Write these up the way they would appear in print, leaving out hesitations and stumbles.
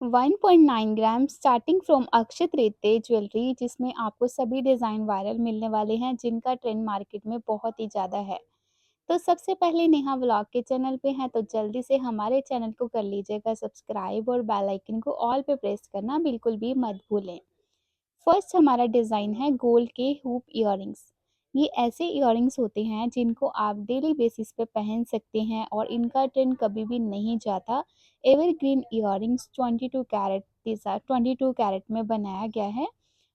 1.9 gram starting from Akshat रेते jewellery, जिसमें आपको सभी डिज़ाइन वायरल मिलने वाले हैं जिनका ट्रेंड मार्केट में बहुत ही ज़्यादा है। तो सबसे पहले नेहा व्लॉग के चैनल पे हैं तो जल्दी से हमारे चैनल को कर लीजिएगा सब्सक्राइब और बेल आइकन को ऑल पे प्रेस करना बिल्कुल भी मत भूलें। फर्स्ट हमारा डिज़ाइन है गोल्ड के हुप इयररिंग्स। ये ऐसे इयररिंग्स होते हैं जिनको आप डेली बेसिस पे पहन सकते हैं और इनका ट्रेंड कभी भी नहीं जाता। एवरग्रीन इयररिंग्स 22 कैरेट दिशा 22 कैरेट में बनाया गया है।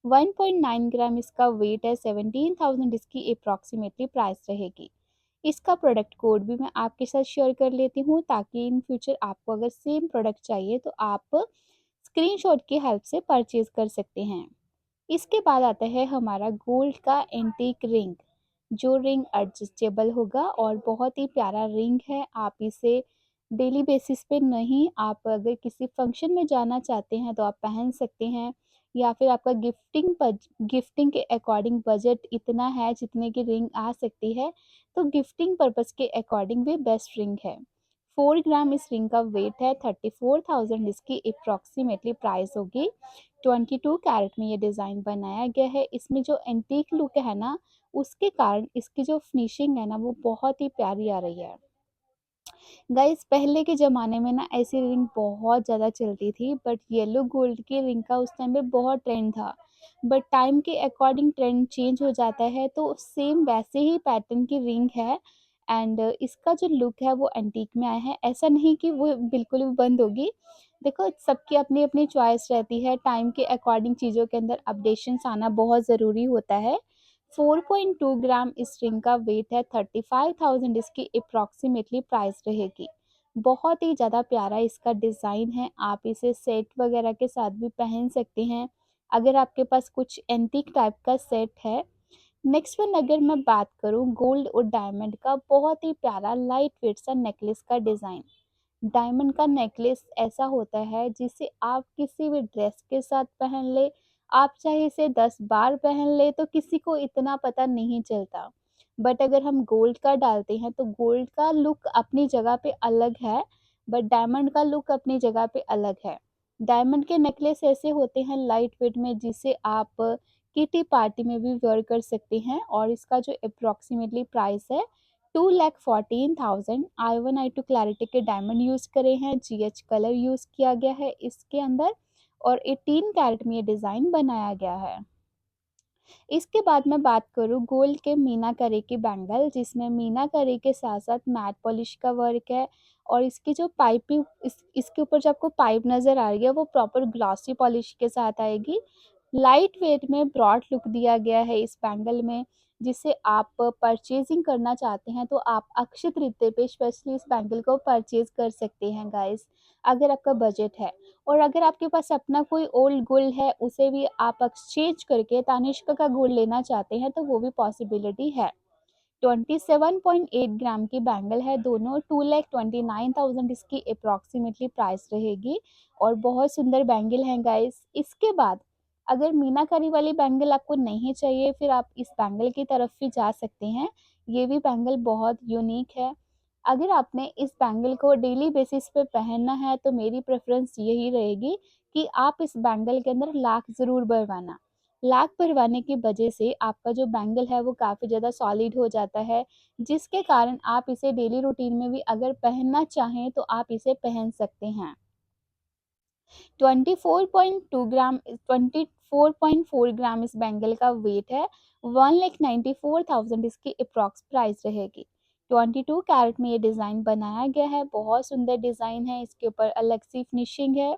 1.9 ग्राम इसका वेट है। 17,000 इसकी अप्रॉक्सीमेटली प्राइस रहेगी। इसका प्रोडक्ट कोड भी मैं आपके साथ शेयर कर लेती हूँ ताकि इन फ्यूचर आपको अगर सेम प्रोडक्ट चाहिए तो आप स्क्रीनशॉट की हेल्प से परचेज कर सकते हैं। इसके बाद आता है हमारा गोल्ड का एंटीक रिंग, जो रिंग एडजस्टेबल होगा और बहुत ही प्यारा रिंग है। आप इसे डेली बेसिस पे नहीं, आप अगर किसी फंक्शन में जाना चाहते हैं तो आप पहन सकते हैं, या फिर आपका गिफ्टिंग के अकॉर्डिंग बजट इतना है जितने की रिंग आ सकती है, तो गिफ्टिंग पर्पस के अकॉर्डिंग भी बेस्ट रिंग है। 4 ग्राम इस रिंग का वेट है। 34,000 इसकी अप्रॉक्सीमेटली प्राइस होगी। 22 कैरेट में ये डिज़ाइन बनाया गया है। इसमें जो एंटीक लुक है ना, उसके कारण इसकी जो फिनिशिंग है ना वो बहुत ही प्यारी आ रही है। गाइस पहले के ज़माने में ना ऐसी रिंग बहुत ज़्यादा चलती थी, बट येलो गोल्ड की रिंग का उस टाइम पे बहुत ट्रेंड था। बट टाइम के अकॉर्डिंग ट्रेंड चेंज हो जाता है, तो सेम वैसे ही पैटर्न की रिंग है। एंड इसका जो लुक है वो एंटीक में आया है। ऐसा नहीं कि वो बिल्कुल भी बंद होगी। देखो सबकी अपनी अपनी चॉइस रहती है, टाइम के अकॉर्डिंग चीज़ों के अंदर अपडेशंस आना बहुत ज़रूरी होता है। 4.2 ग्राम इस रिंग का वेट है। 35,000 इसकी अप्रॉक्सीमेटली प्राइस रहेगी। बहुत ही ज़्यादा प्यारा इसका डिज़ाइन है। आप इसे सेट वगैरह के साथ भी पहन सकते हैं अगर आपके पास कुछ एंटीक टाइप का सेट है। नेक्स्ट वन अगर मैं बात करूँ गोल्ड और डायमंड का, बहुत ही प्यारा लाइट वेट सा नेकलेस का डिज़ाइन। डायमंड का नेकलेस ऐसा होता है जिसे आप किसी भी ड्रेस के साथ पहन ले, आप चाहे इसे 10 बार पहन ले तो किसी को इतना पता नहीं चलता। बट अगर हम गोल्ड का डालते हैं तो गोल्ड का लुक अपनी जगह पे अलग है, बट डायमंड का लुक अपनी जगह पे अलग है। डायमंड के नेकलेस ऐसे होते हैं लाइट वेट में जिसे आप किटी पार्टी में भी वेयर कर सकते हैं, और इसका जो अप्रॉक्सीमेटली प्राइस है 2,14,000। I1 I2 क्लैरिटी के डायमंड यूज़ करे हैं, GH कलर यूज़ किया गया है इसके अंदर, और 18 कैरेट में ये डिज़ाइन बनाया गया है। इसके बाद मैं बात करूँ गोल्ड के मीनाकरी की बैंगल, जिसमें मीनाकरी के साथ साथ मैट पॉलिश का वर्क है, और इसकी जो पाइपिंग इसके ऊपर जो आपको पाइप नज़र आ रही है वो प्रॉपर ग्लॉसी पॉलिश के साथ आएगी। लाइट वेट में ब्रॉड लुक दिया गया है इस बैंगल में, जिसे आप परचेजिंग करना चाहते हैं तो आप अक्षय तृतीया पे स्पेशली इस बैंगल को परचेज कर सकते हैं गाइस, अगर आपका बजट है। और अगर आपके पास अपना कोई ओल्ड गोल्ड है उसे भी आप एक्सचेंज करके तानिष्क का गोल्ड लेना चाहते हैं तो वो भी पॉसिबिलिटी है। 27.8 ग्राम की बैंगल है दोनों। 2,29,000 इसकी अप्रॉक्सीमेटली प्राइस रहेगी, और बहुत सुंदर बैंगल हैं गाइस। इसके बाद अगर मीनाकारी वाली बैंगल आपको नहीं चाहिए, फिर आप इस बैंगल की तरफ भी जा सकते हैं। ये भी बैंगल बहुत यूनिक है। अगर आपने इस बैंगल को डेली बेसिस पे पहनना है तो मेरी प्रेफ़रेंस यही रहेगी कि आप इस बैंगल के अंदर लाख ज़रूर भरवाना। लाख भरवाने की वजह से आपका जो बैंगल है वो काफ़ी ज़्यादा सॉलिड हो जाता है, जिसके कारण आप इसे डेली रूटीन में भी अगर पहनना चाहें तो आप इसे पहन सकते हैं। 24.2 ग्राम 24.4 ग्राम इस बैंगल का वेट है। 1,94,000 इसकी अप्रॉक्स प्राइस रहेगी। 22 कैरेट में ये डिज़ाइन बनाया गया है। बहुत सुंदर डिज़ाइन है, इसके ऊपर अलग सी फिनिशिंग है।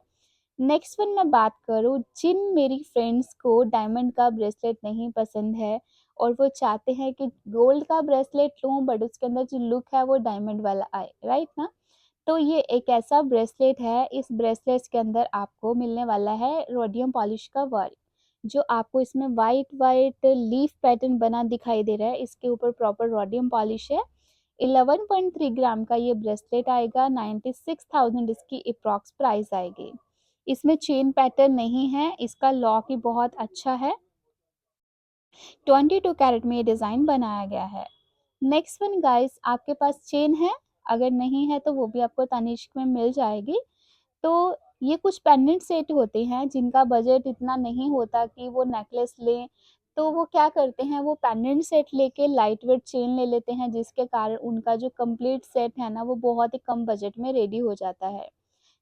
नेक्स्ट वन मैं बात करूँ, जिन मेरी फ्रेंड्स को डायमंड का ब्रेसलेट नहीं पसंद है और वो चाहते हैं कि गोल्ड का ब्रेसलेट लूँ बट उसके अंदर जो लुक है वो डायमंड वाला आए, राइट ना? तो ये एक ऐसा ब्रेसलेट है, इस ब्रेसलेट के अंदर आपको मिलने वाला है रोडियम पॉलिश का वर्क, जो आपको इसमें वाइट वाइट लीफ पैटर्न बना दिखाई दे रहा है। इसके ऊपर प्रॉपर रोडियम पॉलिश है। 11.3 ग्राम का ये ब्रेसलेट आएगा। 96,000 इसकी अप्रॉक्स प्राइस आएगी। इसमें चेन पैटर्न नहीं है, इसका लॉक ही बहुत अच्छा है। 22 कैरेट में ये डिज़ाइन बनाया गया है। नेक्स्ट वन गाइस, आपके पास चेन है? अगर नहीं है तो वो भी आपको तनिष्क में मिल जाएगी। तो ये कुछ पेंडेंट सेट होते हैं जिनका बजट इतना नहीं होता कि वो नेकलेस लें, तो वो क्या करते हैं, वो पेंडेंट सेट लेके लाइट वेट चेन ले लेते हैं, जिसके कारण उनका जो कंप्लीट सेट है ना, वो बहुत ही कम बजट में रेडी हो जाता है।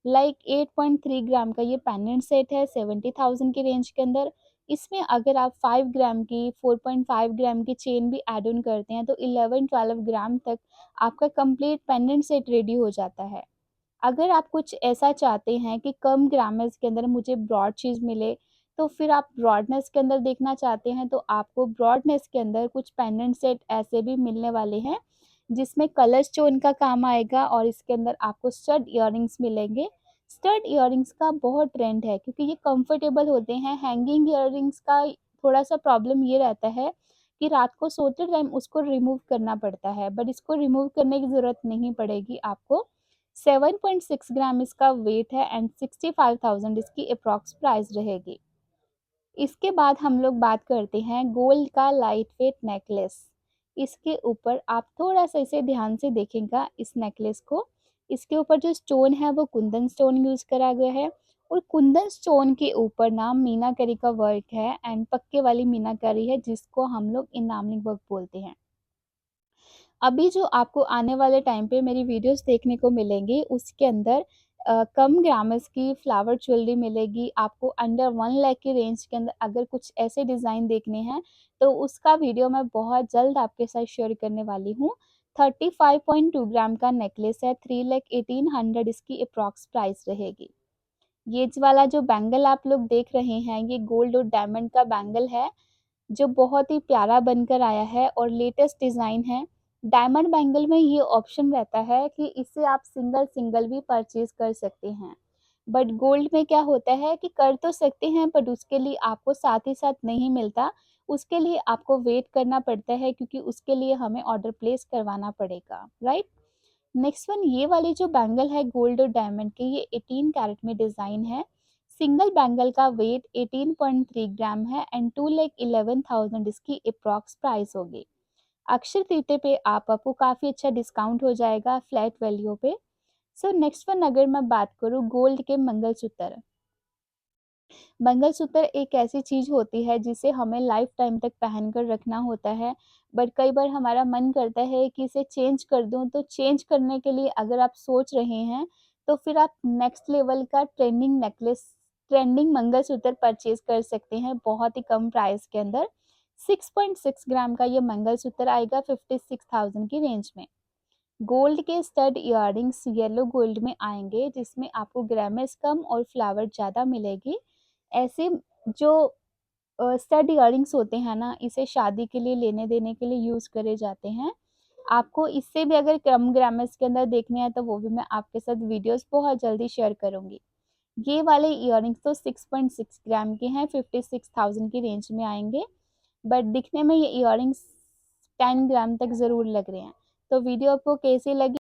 लाइक 8.3 ग्राम का ये पेंडेंट सेट है 70,000 की रेंज के अंदर। इसमें अगर आप 5 ग्राम की, 4.5 ग्राम की चेन भी ऐड ऑन करते हैं तो 11-12 ग्राम तक आपका कंप्लीट पेंडेंट सेट रेडी हो जाता है। अगर आप कुछ ऐसा चाहते हैं कि कम ग्रामेज के अंदर मुझे ब्रॉड चीज़ मिले, तो फिर आप ब्रॉडनेस के अंदर देखना चाहते हैं, तो आपको ब्रॉडनेस के अंदर कुछ पेंडेंट सेट ऐसे भी मिलने वाले हैं, जिसमें कलर स्टोन का काम आएगा और इसके अंदर आपको स्टड इयररिंग्स मिलेंगे। स्टड इयररिंग्स का बहुत ट्रेंड है क्योंकि ये कंफर्टेबल होते हैं। हैंगिंग इयररिंग्स का थोड़ा-सा प्रॉब्लम ये रहता है कि रात को सोते टाइम उसको रिमूव करना पड़ता है, बट इसको रिमूव करने की ज़रूरत नहीं पड़ेगी आपको। 7.6 ग्राम इसका वेट है एंड 65,000 इसकी अप्रॉक्स प्राइस रहेगी। इसके बाद हम लोग बात करते हैं गोल्ड का लाइट वेट नेकलेस। इसके ऊपर आप थोड़ा-सा इसे ध्यान से देखिएगा इस नेकलेस को। इसके ऊपर जो स्टोन है वो कुंदन स्टोन यूज़ करा गया है और कुंदन स्टोन के ऊपर ना मीनाकरी का वर्क है एंड पक्के वाली मीनाकरी है जिसको हम लोग इनामलिंग वर्क बोलते हैं। अभी जो आपको आने वाले टाइम पे मेरी वीडियोस देखने को मिलेंगी, उसके अंदर कम ग्राम्स की फ्लावर ज्वेलरी मिलेगी। आपको अंडर 1 लाख की रेंज के अंदर अगर कुछ ऐसे डिज़ाइन देखने हैं, तो उसका वीडियो मैं बहुत जल्द आपके साथ शेयर करने वाली हूँ। 35.2 ग्राम का नेकलेस है, 3,18,100 इसकी अप्रॉक्स प्राइस रहेगी। ये वाला जो बैंगल आप लोग देख रहे हैं, ये गोल्ड और डायमंड का बैंगल है। जो बहुत ही प्यारा बनकर आया है और लेटेस्ट डिज़ाइन है। डायमंड बैंगल में ये ऑप्शन रहता है कि इसे आप सिंगल-सिंगल भी परचेज़ कर सकते हैं। बट गोल्ड में क्या होता है कि कर तो सकते हैं बट उसके लिए आपको साथ ही साथ नहीं मिलता। उसके लिए आपको वेट करना पड़ता है क्योंकि उसके लिए हमें ऑर्डर प्लेस करवाना पड़ेगा, राइट? नेक्स्ट वन ये वाली जो बैंगल है गोल्ड और डायमंड की, ये 18 कैरेट में डिज़ाइन है। सिंगल बैंगल का वेट 18.3 ग्राम है एंड 2,11,000 इसकी अप्रॉक्स प्राइस होगी। अक्षय तृतीया पे आपको काफ़ी अच्छा डिस्काउंट हो जाएगा फ्लैट वैल्यू पे। सो नेक्स्ट वन अगर मैं बात करूँ गोल्ड के मंगलसूत्र। मंगलसूत्र एक ऐसी चीज़ होती है जिसे हमें लाइफ टाइम तक पहन कर रखना होता है, बट कई बार हमारा मन करता है कि इसे चेंज कर दूँ, तो चेंज करने के लिए अगर आप सोच रहे हैं, तो फिर आप नेक्स्ट लेवल का ट्रेंडिंग मंगलसूत्र परचेज़ कर सकते हैं बहुत ही कम प्राइस के अंदर। 6.6 ग्राम का ये मंगलसूत्र आएगा 56,000 की रेंज में। गोल्ड के स्टड इयररिंग्स येलो गोल्ड में आएँगे, जिसमें आपको ग्रामेज कम और फ्लावर ज़्यादा मिलेगी। ऐसे जो स्टड इयररिंग्स होते हैं ना, इसे शादी के लिए लेने-देने के लिए यूज़ करे जाते हैं। आपको इससे भी अगर कम ग्रामेज के अंदर देखने हैं, तो वो भी मैं आपके साथ वीडियोज़ बहुत जल्दी शेयर करूँगी। ये वाले इयररिंग्स तो 6.6 ग्राम के हैं, 56,000 की रेंज में आएँगे, बट दिखने में ये इयररिंग्स 10 ग्राम तक ज़रूर लग रहे हैं। तो वीडियो आपको कैसी लगी?